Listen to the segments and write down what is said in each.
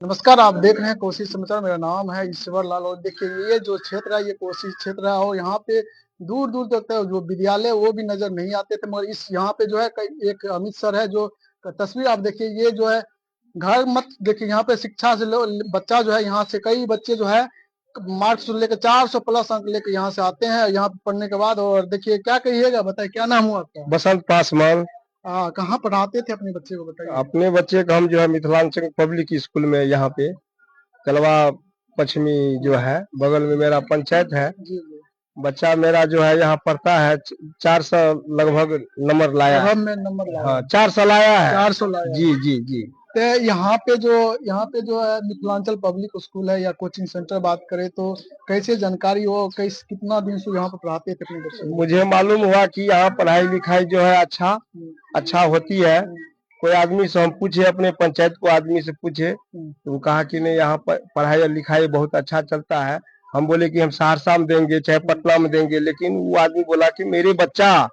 नमस्कार, आप देख रहे हैं कोसी समाचार। मेरा नाम है ईश्वर लाल और देखिए ये जो क्षेत्र है ये कोसी क्षेत्र है और यहाँ पे दूर-दूर तक जो विद्यालय वो भी नज़र नहीं आते थे, मगर इस यहाँ पे जो है कई एक अमित सर है जो तस्वीर आप देखिए ये जो है घर मत देखिए यहाँ पे शिक्षा से लो बच्चा जो है यहाँ से कई बच्चे जो है मार्क्स लेकर 400 प्लस अंक लेके यहाँ से आते हैं यहाँ पे पढ़ने के बाद। और देखिए क्या कहिएगा, बताइए क्या नाम हुआ आपका? बसंत पासवान। कहाँ पढ़ाते थे अपने बच्चे को, बताइए? अपने बच्चे को हम जो है मिथिलांचल पब्लिक स्कूल में यहाँ पे कलवा पश्चिमी जो है बगल में मेरा पंचायत है। जी, जी। बच्चा मेरा जो है यहाँ पढ़ता है 400 लगभग नंबर लाया है। में नंबर लाया हाँ 400 लाया है। 400 लाया जी जी जी। तो यहाँ पे जो है मिथिलांचल पब्लिक स्कूल है या कोचिंग सेंटर बात करें तो कैसे जानकारी हो, कैसे कितना दिन से यहाँ पे पढ़ाते थे अपने बच्चे को? मुझे मालूम हुआ कि यहाँ पढ़ाई लिखाई जो है हम्म, अच्छा होती है। हम्म, कोई आदमी से हम पूछे, अपने पंचायत को आदमी से पूछे तो वो कहा कि नहीं यहाँ पर पढ़ाई और लिखाई बहुत अच्छा चलता है। हम बोले कि हम सहरसा में देंगे चाहे पटना में देंगे, लेकिन वो आदमी बोला कि मेरे बच्चा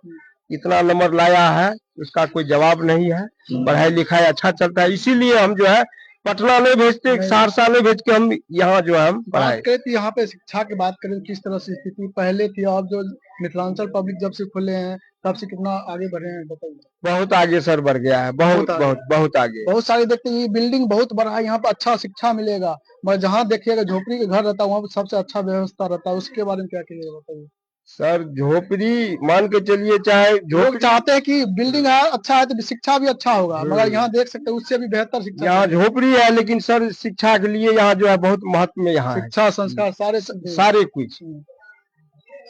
इतना नंबर लाया है, उसका कोई जवाब नहीं है, पढ़ाई लिखाई अच्छा चलता है, इसीलिए हम जो है पटना नहीं भेजते, सहरसा नहीं भेज के हम यहाँ जो है हम पढ़ाई। बात करें तो यहाँ पे शिक्षा की बात करें तो किस तरह से स्थिति पहले थी और जो मिथिलांचल पब्लिक जब से खुले हैं तब से कितना आगे बढ़े हैं, बताइए? बहुत आगे सर बढ़ गया है, बहुत बहुत बहुत आगे। बहुत सारे देखते हैं ये बिल्डिंग बहुत बड़ा है, यहाँ पे अच्छा शिक्षा मिलेगा, मगर जहाँ देखिएगा झोपड़ी के घर रहता है वहाँ पे सबसे अच्छा व्यवस्था रहता है, उसके बारे में क्या कहिएगा, बताइए? सर झोपड़ी मान के चलिए, चाहे लोग चाहते हैं कि बिल्डिंग है अच्छा है तो शिक्षा भी अच्छा होगा, मगर यहाँ देख सकते हैं उससे भी बेहतर शिक्षा यहाँ झोपड़ी है, लेकिन सर शिक्षा के लिए यहाँ जो है बहुत महत्व में यहाँ है। शिक्षा संस्कार सारे सारे कुछ।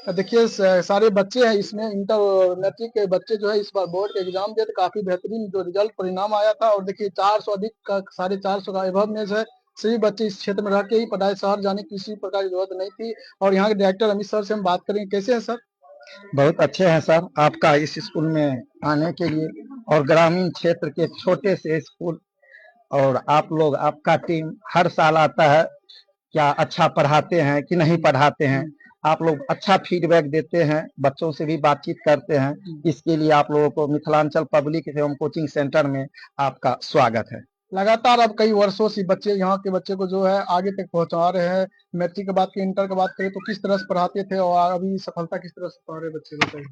देखिए सारे बच्चे हैं इसमें इंटर मैट्रिक के बच्चे जो है इस बार बोर्ड के एग्जाम दिए थे, काफी बेहतरीन जो रिजल्ट परिणाम आया था। और देखिए 400 अधिक का 450 का एभव में जो है सभी बच्चे इस क्षेत्र में रह के ही पढ़ाई, शहर जाने की किसी प्रकार की जरूरत नहीं थी। और यहाँ के डायरेक्टर अमित सर से हम बात करेंगे, कैसे हैं सर? बहुत अच्छे हैं सर, आपका इस स्कूल में आने के लिए और ग्रामीण क्षेत्र के छोटे से स्कूल और आप लोग आपका टीम हर साल आता है। क्या अच्छा पढ़ाते हैं कि नहीं पढ़ाते हैं? आप लोग अच्छा फीडबैक देते हैं, बच्चों से भी बातचीत करते हैं, इसके लिए आप लोगों को मिथिलांचल पब्लिक एवं कोचिंग सेंटर में आपका स्वागत है। लगातार अब कई वर्षों से बच्चे यहाँ के बच्चे को जो है आगे तक पहुंचा रहे हैं। मैट्रिक के बाद की इंटर की बात करें तो किस तरह से पढ़ाते थे और अभी सफलता किस तरह से पा रहे बच्चे, बताइए?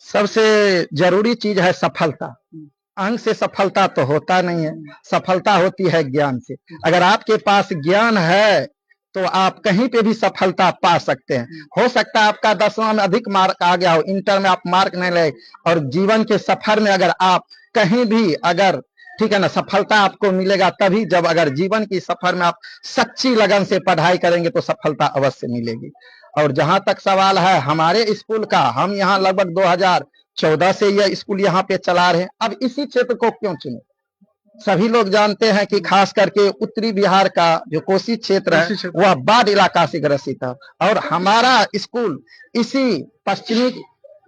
सबसे जरूरी चीज है सफलता। अंक से सफलता तो होता नहीं है, सफलता होती है ज्ञान से। अगर आपके पास ज्ञान है तो आप कहीं पे भी सफलता पा सकते हैं। हो सकता है आपका 10वां में अधिक मार्क आ गया हो, इंटर में आप मार्क नहीं ले, और जीवन के सफर में अगर आप कहीं भी अगर ठीक है ना सफलता आपको मिलेगा तभी जब अगर जीवन की सफर में आप सच्ची लगन से पढ़ाई करेंगे तो सफलता अवश्य मिलेगी। और जहां तक सवाल है हमारे स्कूल का, हम यहाँ लगभग 2014 से यह स्कूल यहाँ पे चला रहे हैं। अब इसी क्षेत्र को क्यों चुने? सभी लोग जानते हैं कि खास करके उत्तरी बिहार का जो कोसी क्षेत्र है वह बाढ़ इलाका से ग्रसित है, और हमारा स्कूल इसी पश्चिमी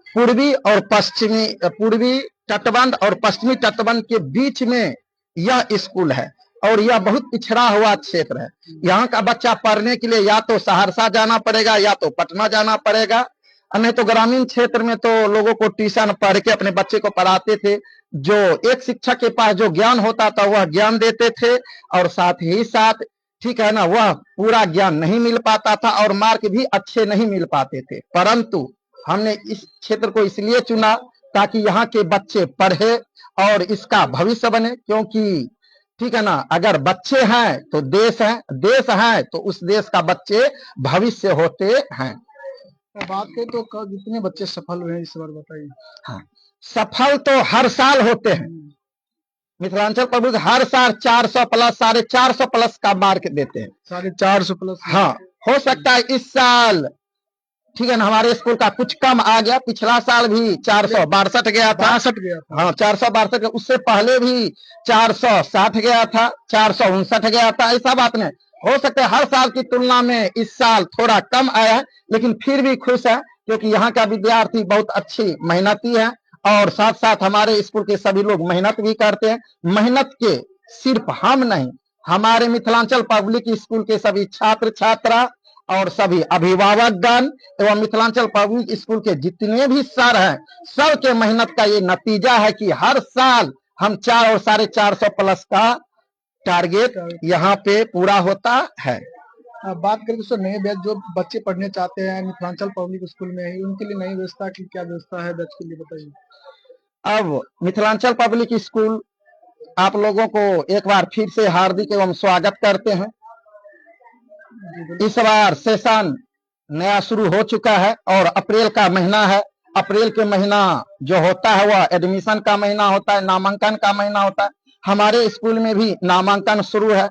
पूर्वी और पश्चिमी पूर्वी तटबंध और पश्चिमी तटबंध के बीच में यह स्कूल है, और यह बहुत पिछड़ा हुआ क्षेत्र है। यहाँ का बच्चा पढ़ने के लिए या तो सहरसा जाना पड़ेगा या तो पटना जाना पड़ेगा, नहीं तो ग्रामीण क्षेत्र में तो लोगों को ट्यूशन पढ़ के अपने बच्चे को पढ़ाते थे। जो एक शिक्षक के पास जो ज्ञान होता था वह ज्ञान देते थे, और साथ ही साथ ठीक है ना वह पूरा ज्ञान नहीं मिल पाता था और मार्क भी अच्छे नहीं मिल पाते थे। परंतु हमने इस क्षेत्र को इसलिए चुना ताकि यहाँ के बच्चे पढ़े और इसका भविष्य बने, क्योंकि ठीक है ना अगर बच्चे हैं तो देश है, देश है तो उस देश का बच्चे भविष्य होते हैं। बात करें तो कितने बच्चे सफल हुए हैं इस बार, बताइए? हाँ, सफल तो हर साल होते हैं। मिथिलांचल पब्लिक हर साल 400 प्लस 450 प्लस का मार्क देते हैं। 450 प्लस? हाँ, हो सकता है इस साल ठीक है ना हमारे स्कूल का कुछ कम आ गया, पिछला साल भी 462 गया था। हाँ 462, उससे पहले भी 460 गया था, 459 गया था। ऐसा बात नहीं, हो सकता है हर साल की तुलना में इस साल थोड़ा कम आया है, लेकिन फिर भी खुश है क्योंकि यहाँ का विद्यार्थी बहुत अच्छी मेहनती है, और साथ साथ हमारे स्कूल के सभी लोग मेहनत भी करते हैं। मेहनत के सिर्फ हम नहीं, हमारे मिथिलांचल पब्लिक स्कूल के सभी छात्र छात्रा और सभी अभिभावकगण एवं मिथिलांचल पब्लिक स्कूल के जितने भी सर हैं, सबके मेहनत का ये नतीजा है कि हर साल हम 4 और 450 प्लस का टारगेट यहाँ पे पूरा होता है। अब बात करें दोस्तों नए बैच जो बच्चे पढ़ने चाहते हैं मिथिलांचल पब्लिक स्कूल में है, उनके लिए नई व्यवस्था की क्या व्यवस्था है बैच के लिए बताइए। अब मिथिलांचल पब्लिक स्कूल आप लोगों को एक बार फिर से हार्दिक एवं स्वागत करते हैं। इस बार सेशन नया शुरू हो चुका है और अप्रैल का महीना है। अप्रैल के महीना जो होता है वह एडमिशन का महीना होता है, नामांकन का महीना होता है। हमारे स्कूल में भी नामांकन शुरू है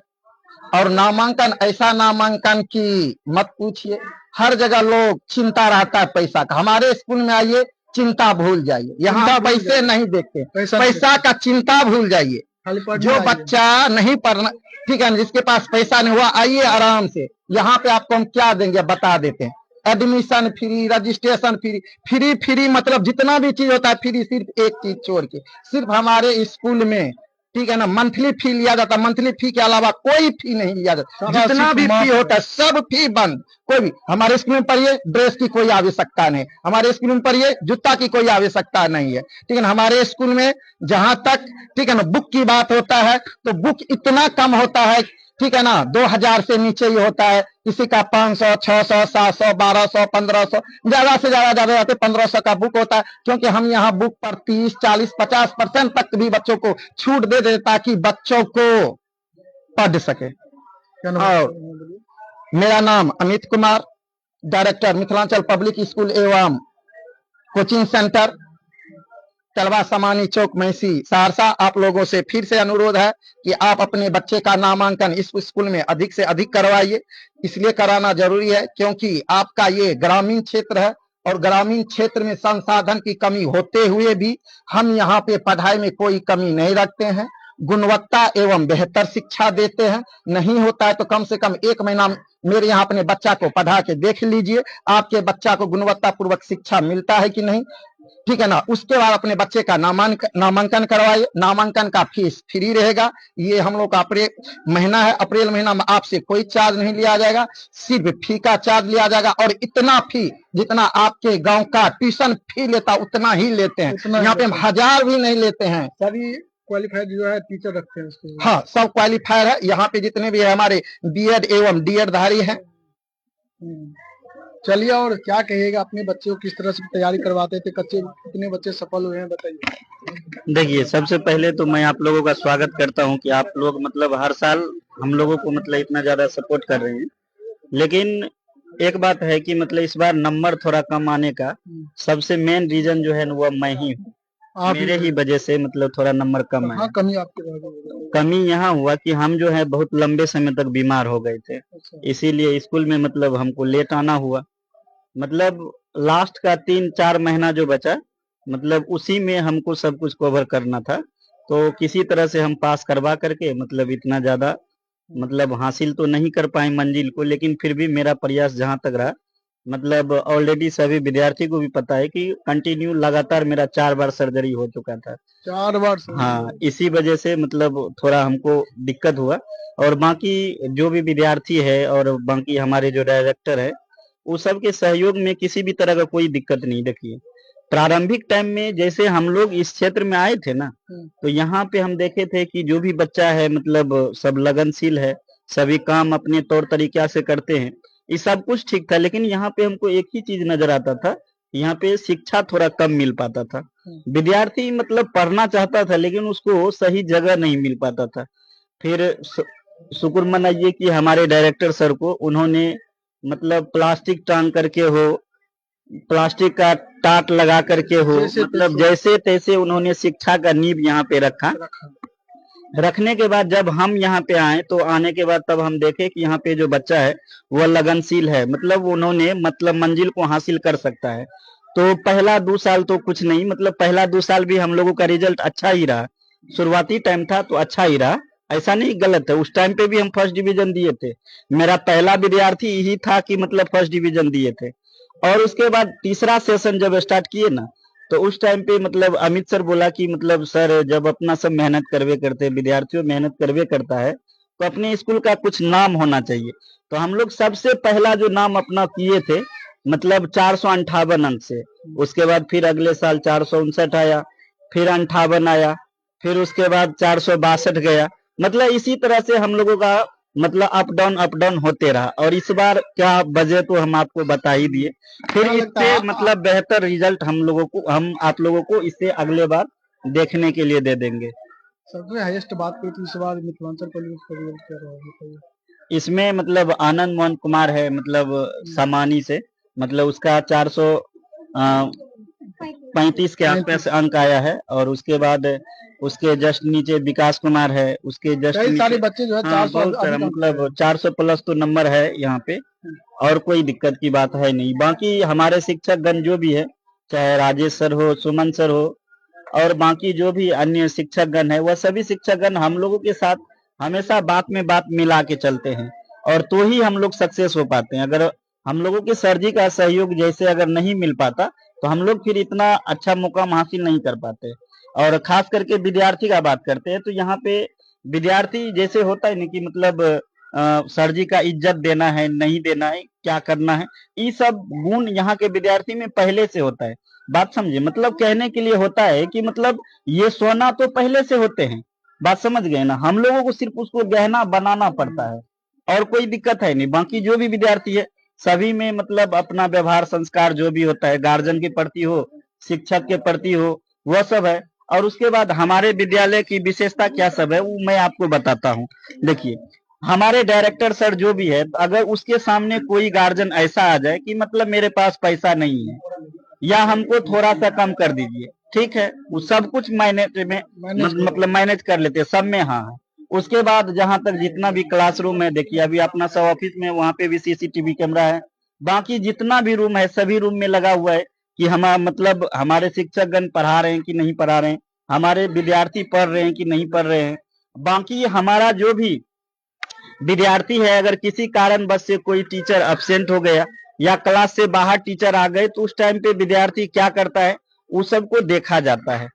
और नामांकन ऐसा नामांकन की मत पूछिए, हर जगह लोग चिंता रहता है पैसा का। हमारे स्कूल में आइए, चिंता भूल जाइए, यहाँ पैसे नहीं देखते, पैसा का चिंता भूल जाइए। जो बच्चा नहीं पढ़ना, ठीक है, जिसके पास पैसा नहीं हुआ आइए आराम से, यहाँ पे आपको हम क्या देंगे बता देते हैं। Admission free, registration free, free free मतलब जितना भी चीज होता है फ्री, सिर्फ एक चीज छोड़ के, सिर्फ हमारे स्कूल में, ठीक है ना, मंथली फी लिया जाता है। मंथली फी के अलावा कोई फी नहीं लिया जाता, जितना भी फी होता है सब फी बंद। कोई भी हमारे स्कूल में पढ़िए, ड्रेस की कोई आवश्यकता नहीं, हमारे स्कूल में पढ़िए जूता की कोई आवश्यकता नहीं है, ठीक है ना। हमारे स्कूल में जहां तक, ठीक है ना, बुक की बात होता है तो बुक इतना कम होता है, ठीक है ना, 2000 से नीचे ही होता है। किसी का 500, 600, 700, 1200, 1500, ज्यादा से ज्यादा जाते 1500 का बुक होता है। क्योंकि हम यहाँ बुक पर 30, 40, 50% तक भी बच्चों को छूट दे दे ताकि बच्चों को पढ़ सके। और मेरा नाम Amit Kumar, director Mithilanchal public school एवं कोचिंग सेंटर, तलवा समानी चौक, मैसी, सहरसा। आप लोगों से फिर से अनुरोध है कि आप अपने बच्चे का नामांकन इस स्कूल में अधिक से अधिक करवाइए। इसलिए कराना जरूरी है क्योंकि आपका ये ग्रामीण क्षेत्र है और ग्रामीण क्षेत्र में संसाधन की कमी होते हुए भी हम यहाँ पे पढ़ाई में कोई कमी नहीं रखते हैं, गुणवत्ता एवं बेहतर शिक्षा देते हैं। नहीं होता है तो कम से कम 1 महीना मेरे यहाँ अपने बच्चा को पढ़ा के देख लीजिए, आपके बच्चा को गुणवत्ता पूर्वक शिक्षा मिलता है कि नहीं, ठीक है ना। उसके बाद अपने बच्चे का नामांकन करवाइए। नामांकन का फीस फ्री रहेगा। ये हम लोग का अप्रैल महीना है, अप्रैल महीना में आपसे कोई चार्ज नहीं लिया जाएगा, सिर्फ फी का चार्ज लिया जाएगा। और इतना फी जितना आपके गांव का ट्यूशन फी लेता उतना ही लेते हैं, यहाँ पे हम 1000 भी नहीं लेते हैं। सभी क्वालिफाइड जो है टीचर रखते हैं उसके। हाँ, सब क्वालिफायर है यहाँ पे, जितने भी है हमारे बीएड एवं डीएड धारी हैं। चलिए, और क्या कहिएगा, अपने बच्चों को किस तरह से तैयारी करवाते थे, कितने बच्चे सफल हुए हैं बताइए। देखिए, सबसे पहले तो मैं आप लोगों का स्वागत करता हूं कि आप लोग मतलब हर साल हम लोगों को मतलब इतना ज्यादा सपोर्ट कर रहे हैं। लेकिन एक बात है कि मतलब इस बार नंबर थोड़ा कम आने का सबसे मेन रीजन जो है वो मैं ही हूँ। मेरे ही वजह से मतलब थोड़ा नंबर कम है। कमी यहाँ हुआ कि हम जो है बहुत लंबे समय तक बीमार हो गए थे, इसीलिए स्कूल में मतलब हमको लेट आना हुआ। मतलब लास्ट का 3-4 महीना जो बचा, मतलब उसी में हमको सब कुछ कवर करना था। तो किसी तरह से हम पास करवा करके मतलब इतना ज्यादा मतलब हासिल तो नहीं कर पाए मंजिल को, लेकिन फिर भी मेरा प्रयास जहां तक रहा, मतलब ऑलरेडी सभी विद्यार्थी को भी पता है कि कंटिन्यू लगातार मेरा 4 बार सर्जरी हो चुका था। 4 बार? हाँ, इसी वजह से मतलब थोड़ा हमको दिक्कत हुआ। और बाकी जो भी विद्यार्थी है और बाकी हमारे जो डायरेक्टर है, वो सब के सहयोग में किसी भी तरह का कोई दिक्कत नहीं। देखिए, प्रारंभिक टाइम में जैसे हम लोग इस क्षेत्र में आए थे ना, तो यहाँ पे हम देखे थे कि जो भी बच्चा है मतलब सब लगनशील है, सभी काम अपने तौर तरीका से करते हैं, ये सब कुछ ठीक था। लेकिन यहाँ पे हमको एक ही चीज नजर आता था, यहाँ पे शिक्षा थोड़ा कम मिल पाता था। विद्यार्थी मतलब पढ़ना चाहता था लेकिन उसको सही जगह नहीं मिल पाता था। फिर शुक्र मनाइए कि हमारे डायरेक्टर सर को उन्होंने मतलब प्लास्टिक टांग करके हो, प्लास्टिक का टाट लगा करके हो, मतलब जैसे तैसे उन्होंने शिक्षा का नींव यहाँ पे रखा। रखने के बाद जब हम यहाँ पे आए तो आने के बाद तब हम देखे कि यहाँ पे जो बच्चा है वह लगनशील है, मतलब उन्होंने मतलब मंजिल को हासिल कर सकता है। तो पहला 2 साल तो कुछ नहीं, मतलब पहला 2 साल भी हम लोगों का रिजल्ट अच्छा ही रहा। शुरुआती टाइम था तो अच्छा ही रहा, ऐसा नहीं गलत है। उस टाइम पे भी हम फर्स्ट डिवीजन दिए थे। मेरा पहला विद्यार्थी यही था कि मतलब फर्स्ट डिवीजन दिए थे। और उसके बाद तीसरा सेशन जब स्टार्ट किए ना, तो उस टाइम पे मतलब अमित सर बोला कि मतलब सर जब अपना सब मेहनत करवे करते, विद्यार्थियों मेहनत करवे करता है तो अपने स्कूल का कुछ नाम होना चाहिए। तो हम लोग सबसे पहला जो नाम अपना किए थे मतलब 458 अंक से। उसके बाद फिर अगले साल 459 आया, फिर 58 आया, फिर उसके बाद 462 गया। मतलब इसी तरह से हम लोगों का मतलब अप डाउन होते रहा। और इस बार क्या वजह तो हम आपको बता ही दिए। फिर क्या लगता इससे है मतलब बेहतर रिजल्ट हम आप लोगों को इससे अगले बार देखने के लिए दे देंगे। सबसे हाईएस्ट बात करी तो इस बार मिथिलांचल पुलिस का रिजल्ट क्या रहा है? इसमें मतलब आनंद मोहन कुमार है, मतलब सामानी से, मतलब उसका 435 के आसपास अंक आया है। और उसके बाद उसके जस्ट नीचे विकास कुमार है, उसके जस्ट कई सारे नीचे बच्चे जो है हाँ 400 बहुत सारा, अधिक अंक मतलब 400 प्लस तो नंबर है यहाँ पे। और कोई दिक्कत की बात है नहीं। बाकी हमारे शिक्षक गण जो भी है, चाहे राजेश सर हो, सुमन सर हो, और बाकी जो भी अन्य शिक्षक गण है, वह सभी शिक्षक गण हम लोगों के साथ हमेशा बात में बात मिला के चलते हैं। और तो ही हम लोग सक्सेस हो पाते हैं। अगर हम लोगों के सर जी का सहयोग जैसे अगर नहीं मिल पाता तो हम लोग फिर इतना अच्छा मुकाम हासिल नहीं कर पाते। और खास करके विद्यार्थी का बात करते हैं तो यहाँ पे विद्यार्थी जैसे होता है ना कि मतलब सर जी का इज्जत देना है, नहीं देना है, क्या करना है, ये सब गुण यहाँ के विद्यार्थी में पहले से होता है। बात समझे, मतलब कहने के लिए होता है कि मतलब ये सोना तो पहले से होते हैं। बात समझ गए ना, हम लोगों को सिर्फ उसको गहना बनाना पड़ता है और कोई दिक्कत है नहीं। बाकी जो भी विद्यार्थी है सभी में मतलब अपना व्यवहार संस्कार जो भी होता है, गार्जियन के प्रति हो, शिक्षक के प्रति हो, वह सब है। और उसके बाद हमारे विद्यालय की विशेषता क्या सब है वो मैं आपको बताता हूँ। देखिए, हमारे डायरेक्टर सर जो भी है, अगर उसके सामने कोई गार्जियन ऐसा आ जाए कि मतलब मेरे पास पैसा नहीं है या हमको थोड़ा सा कम कर दीजिए, ठीक है, वो सब कुछ मैनेज में मतलब मैनेज कर लेते हैं, सब में हाँ है। उसके बाद जहां तक जितना भी क्लासरूम है, देखिए अभी अपना सब ऑफिस में वहां पे भी सीसीटीवी कैमरा है। बाकी जितना भी रूम है सभी रूम में लगा हुआ है कि हम मतलब हमारे शिक्षक गण पढ़ा रहे हैं कि नहीं पढ़ा रहे हैं, हमारे विद्यार्थी पढ़ रहे हैं कि नहीं पढ़ रहे हैं। बाकी हमारा जो भी विद्यार्थी है, अगर किसी कारणवश से कोई टीचर अब्सेंट हो गया या क्लास से बाहर टीचर आ गए तो उस टाइम पे विद्यार्थी क्या करता है उस सबको देखा जाता है।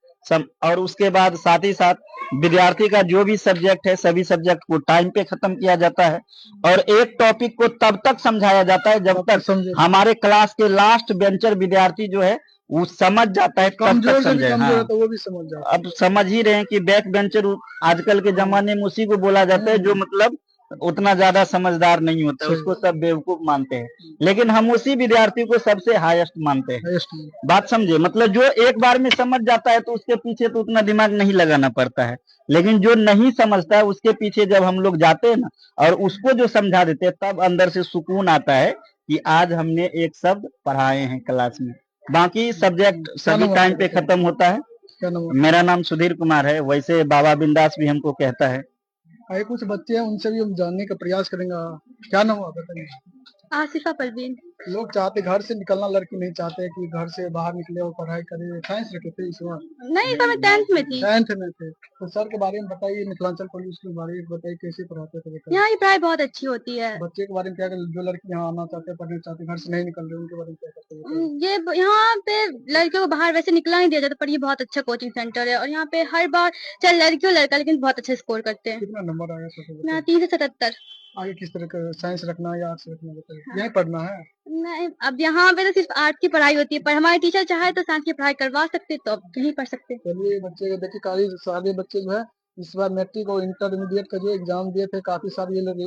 और उसके बाद साथ ही साथ विद्यार्थी का जो भी सब्जेक्ट है सभी सब्जेक्ट को टाइम पे खत्म किया जाता है। और एक टॉपिक को तब तक समझाया जाता है जब तक हमारे क्लास के लास्ट बेंचर विद्यार्थी जो है वो समझ जाता है, तब तक समझे। हाँ, तो वो भी समझ जाता है। अब समझ ही रहे हैं कि बैक बेंचर आजकल के जमाने में उसी को बोला जाता है जो मतलब उतना ज्यादा समझदार नहीं होता है, उसको सब बेवकूफ मानते हैं। लेकिन हम उसी विद्यार्थी को सबसे हाईएस्ट मानते हैं। बात समझे, मतलब जो एक बार में समझ जाता है तो उसके पीछे तो उतना दिमाग नहीं लगाना पड़ता है। लेकिन जो नहीं समझता है उसके पीछे जब हम लोग जाते हैं ना और उसको जो समझा देते हैं तब अंदर से सुकून आता है कि आज हमने एक शब्द पढ़ाए हैं क्लास में। बाकी सब्जेक्ट सभी टाइम पे खत्म होता है। मेरा नाम सुधीर कुमार है, वैसे बाबा बिंदास भी हमको कहता है। आए कुछ बच्चे हैं उनसे भी हम जानने का प्रयास करेंगे। क्या नाम हुआ बताइए? आसिफा परवीन। लोग चाहते घर से निकलना, लड़की नहीं चाहते कि घर से बाहर निकले और पढ़ाई करे। साइंस रखे थे इस बार? नहीं, तो मैं 10th में थी। 10th में थे। तो सर के बारे में बताइए, मिथिलांचल पुलिस के बारे में बताइए, कैसे पढ़ाते थे? बताइए यहाँ की पढ़ाई बहुत अच्छी होती है। बच्चे के बारे में क्या, जो लड़की यहाँ आना चाहते हैं, पढ़ना चाहते हैं, घर से नहीं निकल रहे, उनके बारे में क्या करते हैं? ये यहाँ पे लड़कियों को बाहर वैसे निकला नहीं दिया जाता, पर ये बहुत अच्छा कोचिंग सेंटर है और यहाँ पे हर बार चाहे लड़की हो लड़का लेकिन बहुत अच्छा स्कोर करते हैं। कितना नंबर आया था? यहाँ 377। आगे किस तरह का साइंस रखना है या आर्ट्स रखना है बताइए? यहीं पढ़ना है? नहीं, अब यहाँ पे तो सिर्फ आर्ट की पढ़ाई होती है, पर हमारे टीचर चाहे तो साइंस की पढ़ाई करवा सकते, तो अब यहीं पढ़ सकते। चलिए, बच्चे देखिए, काफी सारे बच्चे जो है इस बार मैट्रिक और इंटरमीडिएट का जो एग्जाम दिए थे, काफी सारे ये लोग